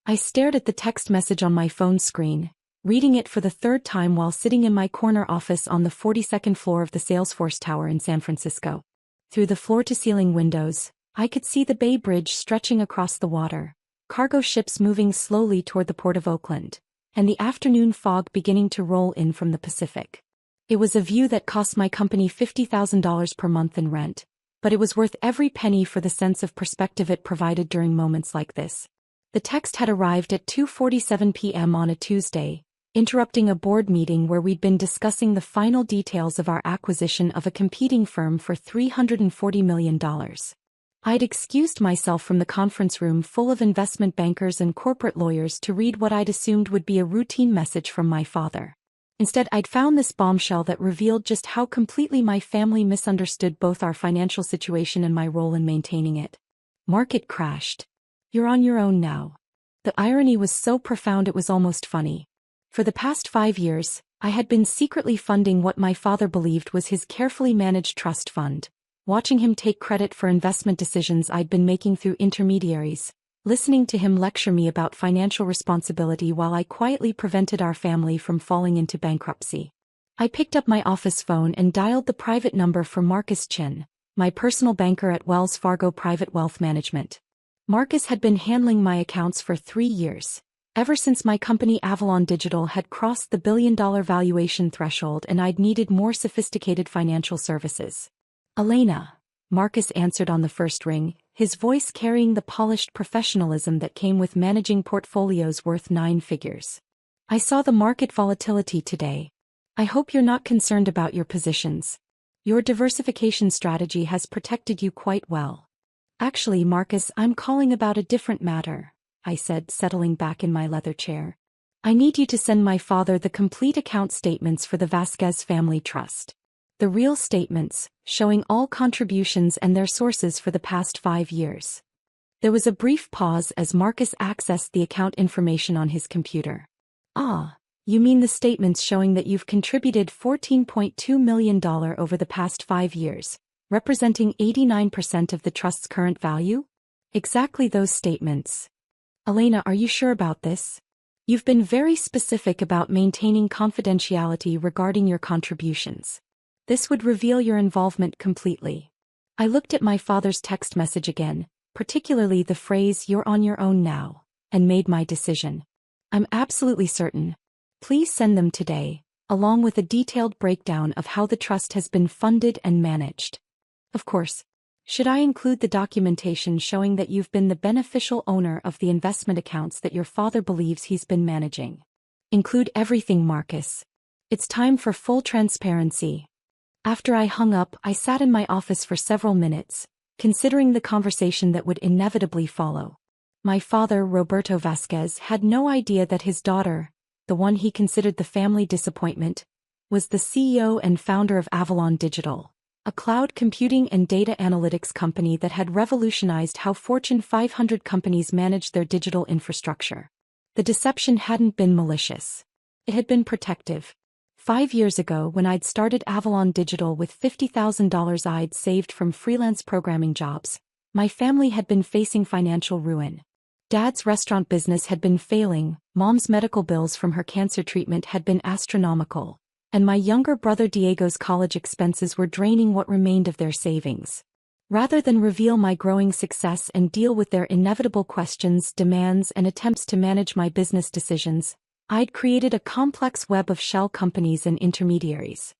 I stared at the text message on my phone screen, reading it for the third time while sitting in my corner office on the 42nd floor of the Salesforce Tower in San Francisco. Through the floor-to-ceiling windows, I could see the Bay Bridge stretching across the water, cargo ships moving slowly toward the port of Oakland, and the afternoon fog beginning to roll in from the Pacific. It was a view that cost my company $50,000 per month in rent, but it was worth every penny for the sense of perspective it provided during moments like this. The text had arrived at 2:47 p.m. on a Tuesday, interrupting a board meeting where we'd been discussing the final details of our acquisition of a competing firm for $340 million. I'd excused myself from the conference room full of investment bankers and corporate lawyers to read what I'd assumed would be a routine message from my father. Instead, I'd found this bombshell that revealed just how completely my family misunderstood both our financial situation and my role in maintaining it. Market crashed. You're on your own now. The irony was so profound it was almost funny. For the past 5 years, I had been secretly funding what my father believed was his carefully managed trust fund, watching him take credit for investment decisions I'd been making through intermediaries, listening to him lecture me about financial responsibility while I quietly prevented our family from falling into bankruptcy. I picked up my office phone and dialed the private number for Marcus Chin, my personal banker at Wells Fargo Private Wealth Management. Marcus had been handling my accounts for 3 years, ever since my company Avalon Digital had crossed the billion-dollar valuation threshold and I'd needed more sophisticated financial services. Elena, Marcus answered on the first ring, his voice carrying the polished professionalism that came with managing portfolios worth 9 figures. I saw the market volatility today. I hope you're not concerned about your positions. Your diversification strategy has protected you quite well. Actually, Marcus, I'm calling about a different matter, I said, settling back in my leather chair. I need you to send my father the complete account statements for the Vasquez Family Trust. The real statements, showing all contributions and their sources for the past 5 years. There was a brief pause as Marcus accessed the account information on his computer. Ah, you mean the statements showing that you've contributed $14.2 million over the past 5 years, representing 89% of the trust's current value? Exactly those statements. Elena, are you sure about this? You've been very specific about maintaining confidentiality regarding your contributions. This would reveal your involvement completely. I looked at my father's text message again, particularly the phrase "you're on your own now," and made my decision. I'm absolutely certain. Please send them today, along with a detailed breakdown of how the trust has been funded and managed. Of course, should I include the documentation showing that you've been the beneficial owner of the investment accounts that your father believes he's been managing? Include everything, Marcus. It's time for full transparency. After I hung up, I sat in my office for several minutes, considering the conversation that would inevitably follow. My father, Roberto Vasquez, had no idea that his daughter, the one he considered the family disappointment, was the CEO and founder of Avalon Digital, a cloud computing and data analytics company that had revolutionized how Fortune 500 companies managed their digital infrastructure. The deception hadn't been malicious. It had been protective. 5 years ago, when I'd started Avalon Digital with $50,000 I'd saved from freelance programming jobs, my family had been facing financial ruin. Dad's restaurant business had been failing, Mom's medical bills from her cancer treatment had been astronomical, and my younger brother Diego's college expenses were draining what remained of their savings. Rather than reveal my growing success and deal with their inevitable questions, demands, and attempts to manage my business decisions, I'd created a complex web of shell companies and intermediaries.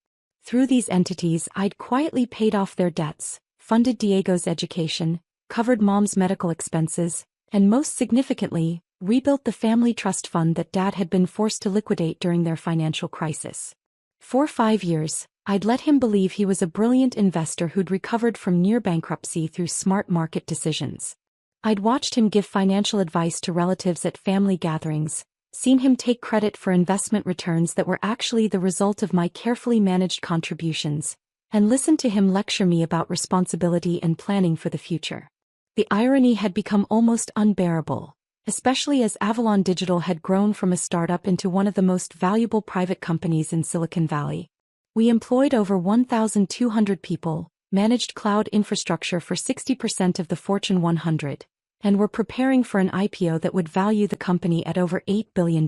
Through these entities, I'd quietly paid off their debts, funded Diego's education, covered Mom's medical expenses, and most significantly, rebuilt the family trust fund that Dad had been forced to liquidate during their financial crisis. For 5 years, I'd let him believe he was a brilliant investor who'd recovered from near bankruptcy through smart market decisions. I'd watched him give financial advice to relatives at family gatherings, seen him take credit for investment returns that were actually the result of my carefully managed contributions, and listened to him lecture me about responsibility and planning for the future. The irony had become almost unbearable, especially as Avalon Digital had grown from a startup into one of the most valuable private companies in Silicon Valley. We employed over 1,200 people, managed cloud infrastructure for 60% of the Fortune 100, and were preparing for an IPO that would value the company at over $8 billion.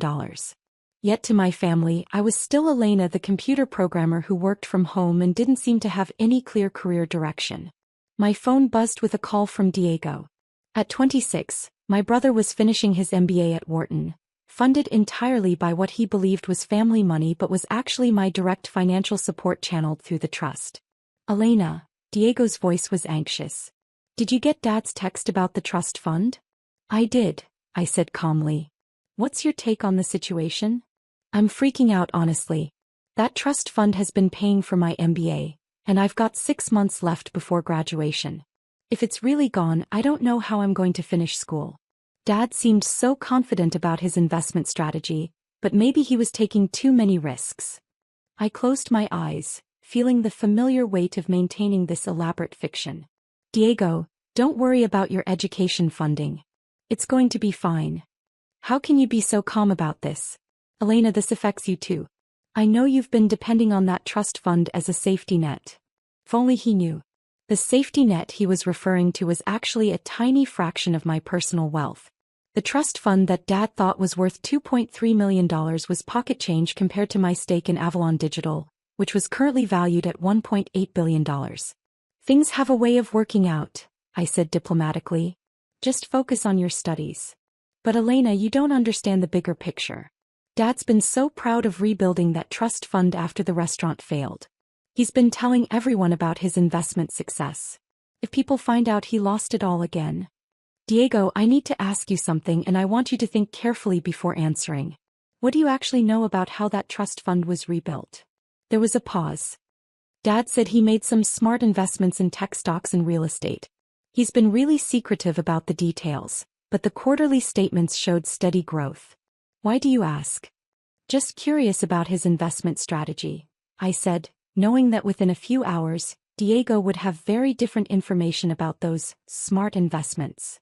Yet to my family, I was still Elena, the computer programmer who worked from home and didn't seem to have any clear career direction. My phone buzzed with a call from Diego. At 26, my brother was finishing his MBA at Wharton, funded entirely by what he believed was family money but was actually my direct financial support channeled through the trust. Elena, Diego's voice was anxious. Did you get Dad's text about the trust fund? I did, I said calmly. What's your take on the situation? I'm freaking out, honestly. That trust fund has been paying for my MBA, and I've got 6 months left before graduation. If it's really gone, I don't know how I'm going to finish school. Dad seemed so confident about his investment strategy, but maybe he was taking too many risks. I closed my eyes, feeling the familiar weight of maintaining this elaborate fiction. Diego, don't worry about your education funding. It's going to be fine. How can you be so calm about this? Elena, this affects you too. I know you've been depending on that trust fund as a safety net. If only he knew. The safety net he was referring to was actually a tiny fraction of my personal wealth. The trust fund that Dad thought was worth $2.3 million was pocket change compared to my stake in Avalon Digital, which was currently valued at $1.8 billion. Things have a way of working out, I said diplomatically. Just focus on your studies. But Elena, you don't understand the bigger picture. Dad's been so proud of rebuilding that trust fund after the restaurant failed. He's been telling everyone about his investment success. If people find out he lost it all again. Diego, I need to ask you something and I want you to think carefully before answering. What do you actually know about how that trust fund was rebuilt? There was a pause. Dad said he made some smart investments in tech stocks and real estate. He's been really secretive about the details, but the quarterly statements showed steady growth. Why do you ask? Just curious about his investment strategy, I said, knowing that within a few hours, Diego would have very different information about those smart investments.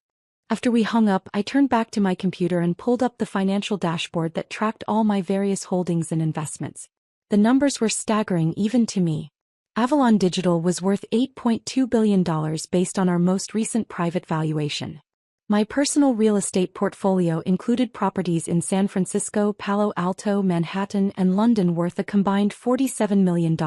After we hung up, I turned back to my computer and pulled up the financial dashboard that tracked all my various holdings and investments. The numbers were staggering even to me. Avalon Digital was worth $8.2 billion based on our most recent private valuation. My personal real estate portfolio included properties in San Francisco, Palo Alto, Manhattan, and London worth a combined $47 million.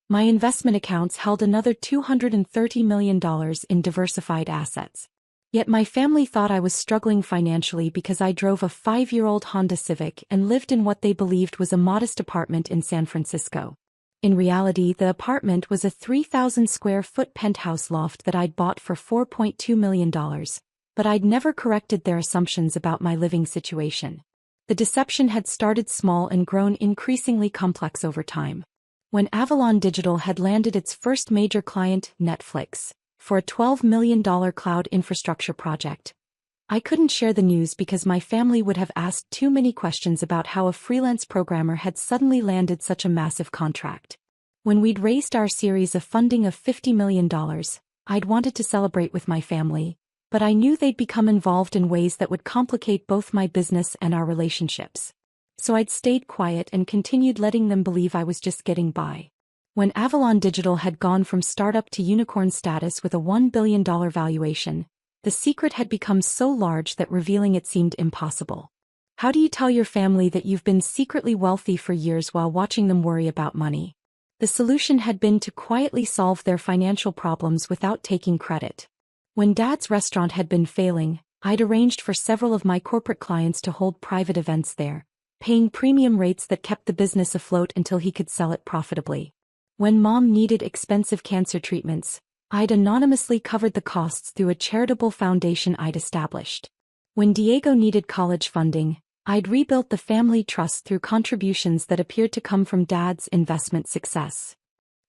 My investment accounts held another $230 million in diversified assets. Yet my family thought I was struggling financially because I drove a 5-year-old Honda Civic and lived in what they believed was a modest apartment in San Francisco. In reality, the apartment was a 3,000-square-foot penthouse loft that I'd bought for $4.2 million, but I'd never corrected their assumptions about my living situation. The deception had started small and grown increasingly complex over time. When Avalon Digital had landed its first major client, Netflix, for a $12 million cloud infrastructure project, I couldn't share the news because my family would have asked too many questions about how a freelance programmer had suddenly landed such a massive contract. When we'd raised our series of funding of $50 million, I'd wanted to celebrate with my family, but I knew they'd become involved in ways that would complicate both my business and our relationships. So I'd stayed quiet and continued letting them believe I was just getting by. When Avalon Digital had gone from startup to unicorn status with a $1 billion valuation, the secret had become so large that revealing it seemed impossible. How do you tell your family that you've been secretly wealthy for years while watching them worry about money? The solution had been to quietly solve their financial problems without taking credit. When Dad's restaurant had been failing, I'd arranged for several of my corporate clients to hold private events there, paying premium rates that kept the business afloat until he could sell it profitably. When Mom needed expensive cancer treatments, I'd anonymously covered the costs through a charitable foundation I'd established. When Diego needed college funding, I'd rebuilt the family trust through contributions that appeared to come from Dad's investment success.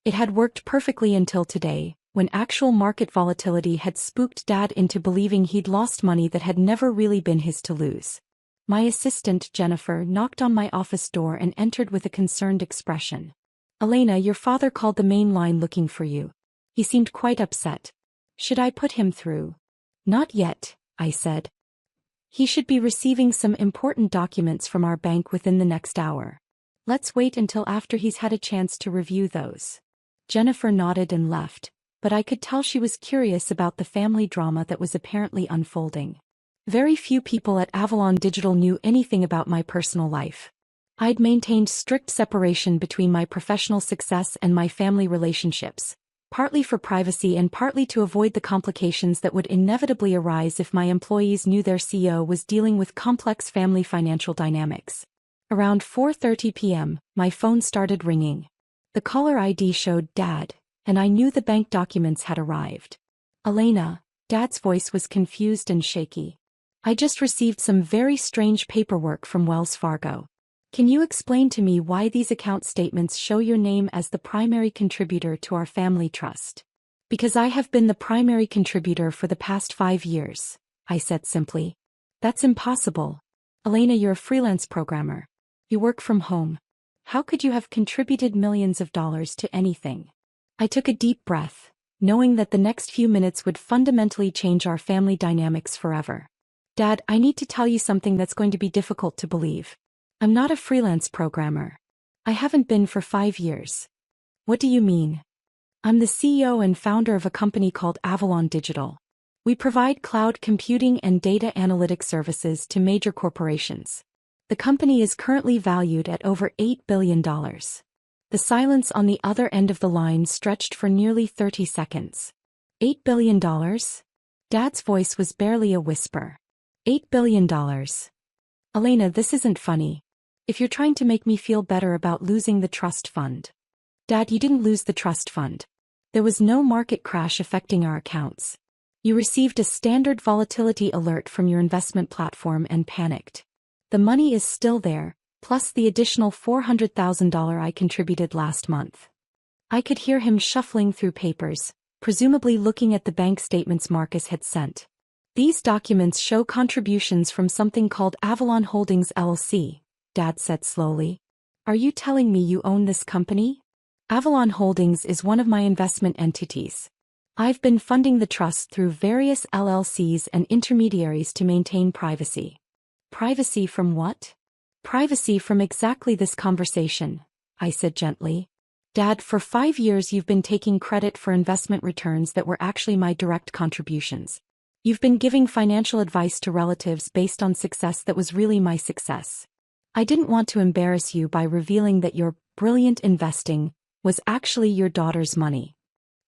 It had worked perfectly until today, when actual market volatility had spooked Dad into believing he'd lost money that had never really been his to lose. My assistant, Jennifer, knocked on my office door and entered with a concerned expression. "Elena, your father called the main line looking for you. He seemed quite upset. Should I put him through?" "Not yet," I said. "He should be receiving some important documents from our bank within the next hour. Let's wait until after he's had a chance to review those." Jennifer nodded and left, but I could tell she was curious about the family drama that was apparently unfolding. Very few people at Avalon Digital knew anything about my personal life. I'd maintained strict separation between my professional success and my family relationships, partly for privacy and partly to avoid the complications that would inevitably arise if my employees knew their CEO was dealing with complex family financial dynamics. Around 4:30 p.m., my phone started ringing. The caller ID showed Dad, and I knew the bank documents had arrived. Elena, Dad's voice was confused and shaky. I just received some very strange paperwork from Wells Fargo. Can you explain to me why these account statements show your name as the primary contributor to our family trust? Because I have been the primary contributor for the past 5 years, I said simply. That's impossible. Elena, you're a freelance programmer. You work from home. How could you have contributed millions of dollars to anything? I took a deep breath, knowing that the next few minutes would fundamentally change our family dynamics forever. Dad, I need to tell you something that's going to be difficult to believe. I'm not a freelance programmer. I haven't been for 5 years. What do you mean? I'm the CEO and founder of a company called Avalon Digital. We provide cloud computing and data analytics services to major corporations. The company is currently valued at over $8 billion. The silence on the other end of the line stretched for nearly 30 seconds. $8 billion? Dad's voice was barely a whisper. $8 billion. Elena, this isn't funny. If you're trying to make me feel better about losing the trust fund. Dad, you didn't lose the trust fund. There was no market crash affecting our accounts. You received a standard volatility alert from your investment platform and panicked. The money is still there, plus the additional $400,000 I contributed last month. I could hear him shuffling through papers, presumably looking at the bank statements Marcus had sent. These documents show contributions from something called Avalon Holdings LLC, Dad said slowly. Are you telling me you own this company? Avalon Holdings is one of my investment entities. I've been funding the trust through various LLCs and intermediaries to maintain privacy. Privacy from what? Privacy from exactly this conversation, I said gently. Dad, for 5 years you've been taking credit for investment returns that were actually my direct contributions. You've been giving financial advice to relatives based on success that was really my success. I didn't want to embarrass you by revealing that your brilliant investing was actually your daughter's money.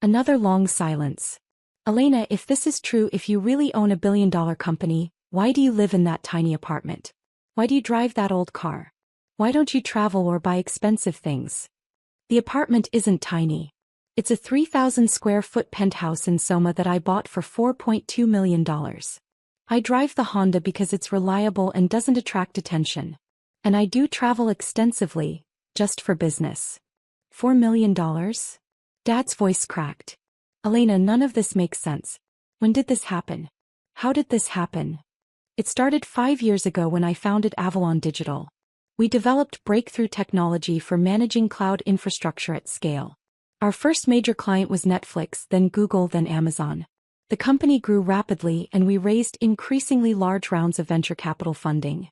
Another long silence. Elena, if this is true, if you really own $1 billion company, why do you live in that tiny apartment? Why do you drive that old car? Why don't you travel or buy expensive things? The apartment isn't tiny. It's a 3,000 square foot penthouse in Soma that I bought for $4.2 million. I drive the Honda because it's reliable and doesn't attract attention. And I do travel extensively, just for business. $4 million? Dad's voice cracked. Elena, none of this makes sense. When did this happen? How did this happen? It started 5 years ago when I founded Avalon Digital. We developed breakthrough technology for managing cloud infrastructure at scale. Our first major client was Netflix, then Google, then Amazon. The company grew rapidly and we raised increasingly large rounds of venture capital funding.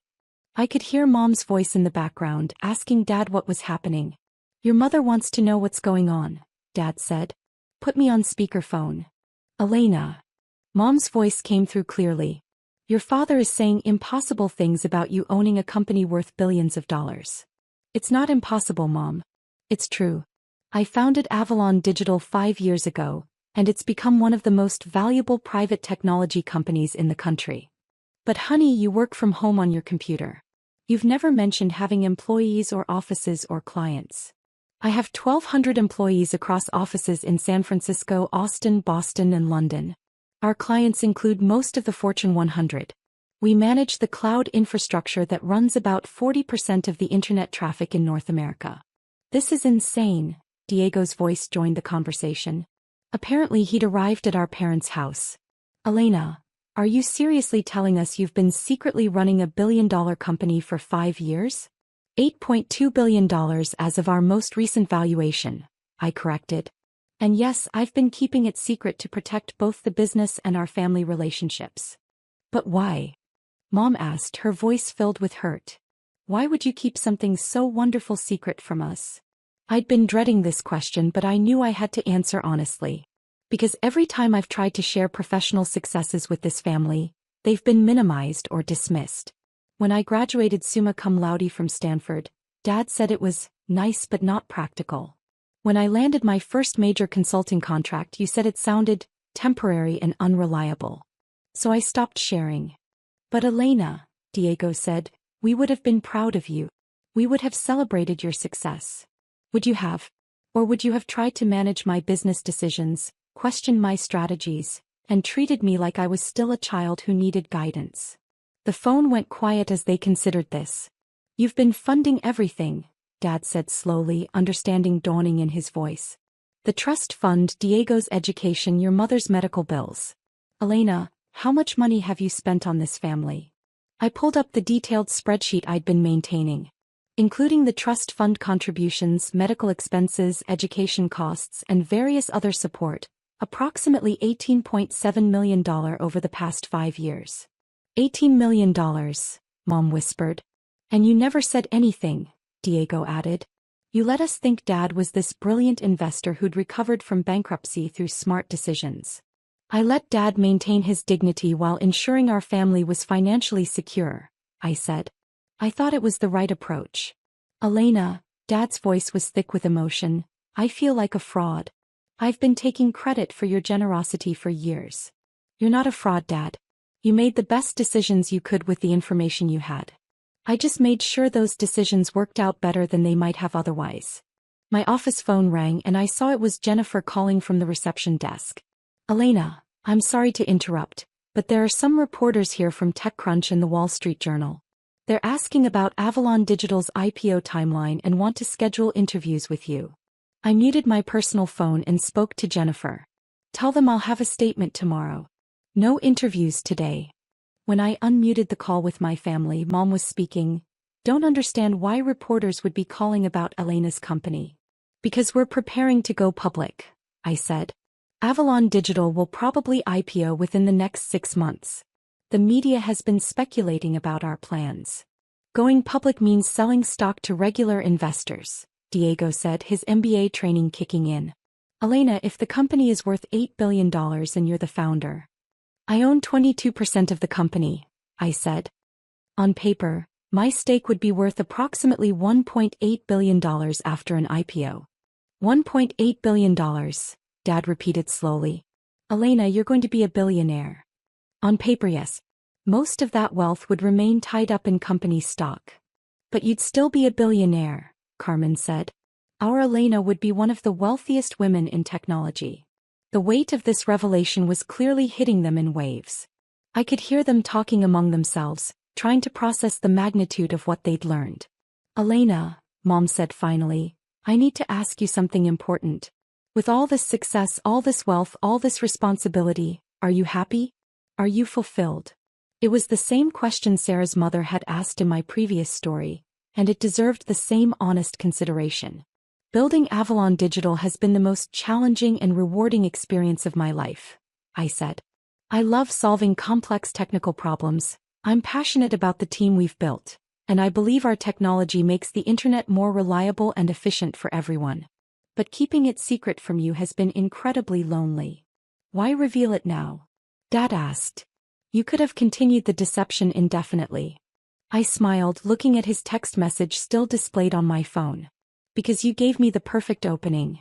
I could hear Mom's voice in the background, asking Dad what was happening. Your mother wants to know what's going on, Dad said. Put me on speakerphone. Elena. Mom's voice came through clearly. Your father is saying impossible things about you owning a company worth billions of dollars. It's not impossible, Mom. It's true. I founded Avalon Digital 5 years ago, and it's become one of the most valuable private technology companies in the country. But honey, you work from home on your computer. You've never mentioned having employees or offices or clients. I have 1,200 employees across offices in San Francisco, Austin, Boston, and London. Our clients include most of the Fortune 100. We manage the cloud infrastructure that runs about 40% of the internet traffic in North America. This is insane, Diego's voice joined the conversation. Apparently he'd arrived at our parents' house. Elena, are you seriously telling us you've been secretly running $1 billion company for 5 years? $8.2 billion as of our most recent valuation, I corrected. And yes, I've been keeping it secret to protect both the business and our family relationships. But why? Mom asked, her voice filled with hurt. Why would you keep something so wonderful secret from us? I'd been dreading this question, but I knew I had to answer honestly. Because every time I've tried to share professional successes with this family, they've been minimized or dismissed. When I graduated summa cum laude from Stanford, Dad said it was nice but not practical. When I landed my first major consulting contract, you said it sounded temporary and unreliable. So I stopped sharing. But Elena, Diego said, we would have been proud of you. We would have celebrated your success. Would you have? Or would you have tried to manage my business decisions, questioned my strategies, and treated me like I was still a child who needed guidance? The phone went quiet as they considered this. You've been funding everything, Dad said slowly, understanding dawning in his voice. The trust fund, Diego's education, your mother's medical bills. Elena, how much money have you spent on this family? I pulled up the detailed spreadsheet I'd been maintaining. Including the trust fund contributions, medical expenses, education costs, and various other support, approximately $18.7 million over the past 5 years. $18 million, Mom whispered. And you never said anything, Diego added. You let us think Dad was this brilliant investor who'd recovered from bankruptcy through smart decisions. I let Dad maintain his dignity while ensuring our family was financially secure, I said. I thought it was the right approach. Elena, Dad's voice was thick with emotion, I feel like a fraud. I've been taking credit for your generosity for years. You're not a fraud, Dad. You made the best decisions you could with the information you had. I just made sure those decisions worked out better than they might have otherwise. My office phone rang and I saw it was Jennifer calling from the reception desk. Elena, I'm sorry to interrupt, but there are some reporters here from TechCrunch and the Wall Street Journal. They're asking about Avalon Digital's IPO timeline and want to schedule interviews with you. I muted my personal phone and spoke to Jennifer. Tell them I'll have a statement tomorrow. No interviews today. When I unmuted the call with my family, Mom was speaking. Don't understand why reporters would be calling about Elena's company. Because we're preparing to go public, I said. Avalon Digital will probably IPO within the next 6 months. The media has been speculating about our plans. Going public means selling stock to regular investors, Diego said, his MBA training kicking in. Elena, if the company is worth $8 billion and you're the founder. I own 22% of the company, I said. On paper, my stake would be worth approximately $1.8 billion after an IPO. $1.8 billion, Dad repeated slowly. Elena, you're going to be a billionaire. On paper, yes. Most of that wealth would remain tied up in company stock. But you'd still be a billionaire, Carmen said. Our Elena would be one of the wealthiest women in technology. The weight of this revelation was clearly hitting them in waves. I could hear them talking among themselves, trying to process the magnitude of what they'd learned. Elena, Mom said finally, I need to ask you something important. With all this success, all this wealth, all this responsibility, are you happy? Are you fulfilled? It was the same question Sarah's mother had asked in my previous story, and it deserved the same honest consideration. Building Avalon Digital has been the most challenging and rewarding experience of my life, I said. I love solving complex technical problems, I'm passionate about the team we've built, and I believe our technology makes the internet more reliable and efficient for everyone. But keeping it secret from you has been incredibly lonely. Why reveal it now? Dad asked. You could have continued the deception indefinitely. I smiled, looking at his text message still displayed on my phone. Because you gave me the perfect opening.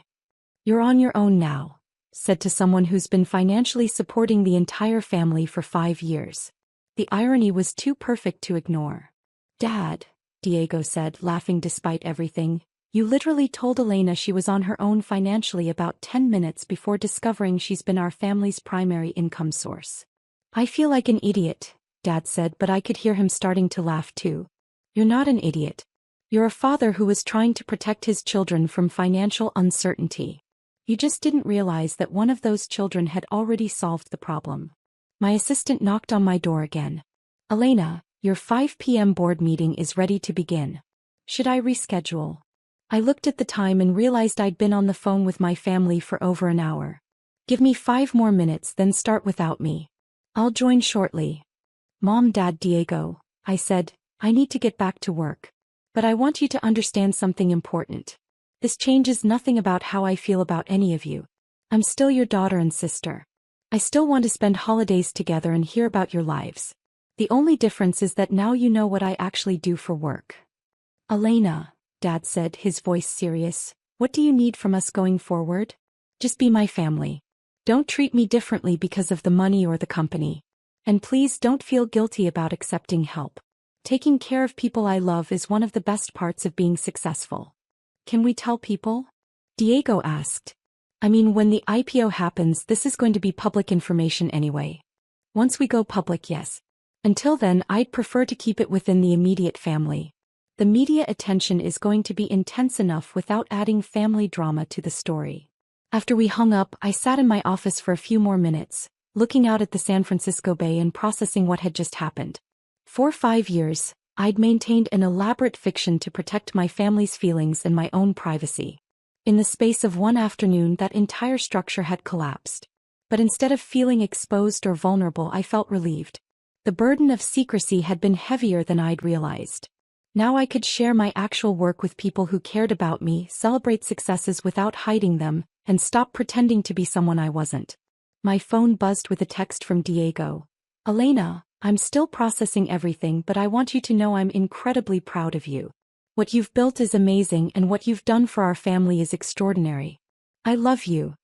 You're on your own now, said to someone who's been financially supporting the entire family for 5 years. The irony was too perfect to ignore. Dad, Diego said, laughing despite everything, you literally told Elena she was on her own financially about 10 minutes before discovering she's been our family's primary income source. I feel like an idiot, Dad said, but I could hear him starting to laugh too. You're not an idiot. You're a father who was trying to protect his children from financial uncertainty. You just didn't realize that one of those children had already solved the problem. My assistant knocked on my door again. Elena, your 5 p.m. board meeting is ready to begin. Should I reschedule? I looked at the time and realized I'd been on the phone with my family for over an hour. Give me 5 more minutes, then start without me. I'll join shortly. Mom, Dad, Diego, I said, I need to get back to work. But I want you to understand something important. This changes nothing about how I feel about any of you. I'm still your daughter and sister. I still want to spend holidays together and hear about your lives. The only difference is that now you know what I actually do for work. Elena, Dad said, his voice serious, what do you need from us going forward? Just be my family. Don't treat me differently because of the money or the company. And please don't feel guilty about accepting help. Taking care of people I love is one of the best parts of being successful. Can we tell people? Diego asked. I mean, when the IPO happens, this is going to be public information anyway. Once we go public, yes. Until then, I'd prefer to keep it within the immediate family. The media attention is going to be intense enough without adding family drama to the story. After we hung up, I sat in my office for a few more minutes, looking out at the San Francisco Bay and processing what had just happened. For 5 years, I'd maintained an elaborate fiction to protect my family's feelings and my own privacy. In the space of one afternoon, that entire structure had collapsed. But instead of feeling exposed or vulnerable, I felt relieved. The burden of secrecy had been heavier than I'd realized. Now I could share my actual work with people who cared about me, celebrate successes without hiding them, and stop pretending to be someone I wasn't. My phone buzzed with a text from Diego. Elena, I'm still processing everything, but I want you to know I'm incredibly proud of you. What you've built is amazing, and what you've done for our family is extraordinary. I love you.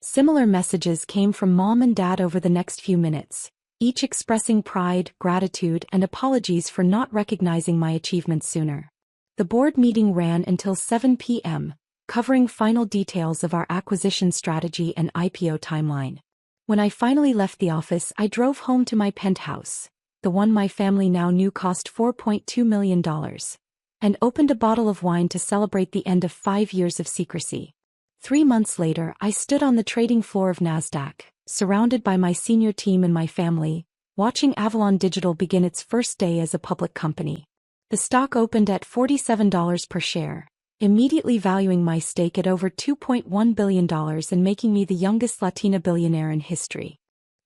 Similar messages came from Mom and Dad over the next few minutes, each expressing pride, gratitude, and apologies for not recognizing my achievements sooner. The board meeting ran until 7 p.m., covering final details of our acquisition strategy and IPO timeline. When I finally left the office, I drove home to my penthouse, the one my family now knew cost $4.2 million, and opened a bottle of wine to celebrate the end of 5 years of secrecy. 3 months later, I stood on the trading floor of Nasdaq, surrounded by my senior team and my family, watching Avalon Digital begin its first day as a public company. The stock opened at $47 per share, immediately valuing my stake at over $2.1 billion and making me the youngest Latina billionaire in history.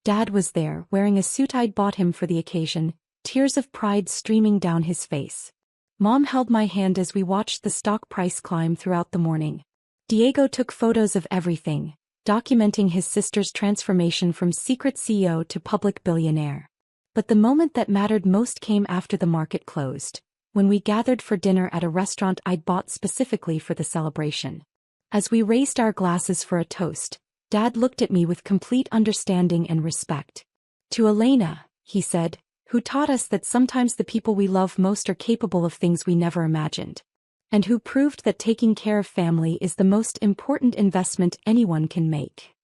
Dad was there, wearing a suit I'd bought him for the occasion, tears of pride streaming down his face. Mom held my hand as we watched the stock price climb throughout the morning. Diego took photos of everything, documenting his sister's transformation from secret CEO to public billionaire. But the moment that mattered most came after the market closed, when we gathered for dinner at a restaurant I'd bought specifically for the celebration. As we raised our glasses for a toast, Dad looked at me with complete understanding and respect. To Elena, he said, who taught us that sometimes the people we love most are capable of things we never imagined. And who proved that taking care of family is the most important investment anyone can make.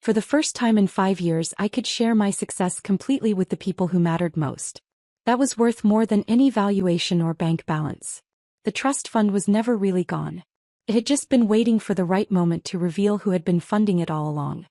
For the first time in 5 years, I could share my success completely with the people who mattered most. That was worth more than any valuation or bank balance. The trust fund was never really gone. It had just been waiting for the right moment to reveal who had been funding it all along.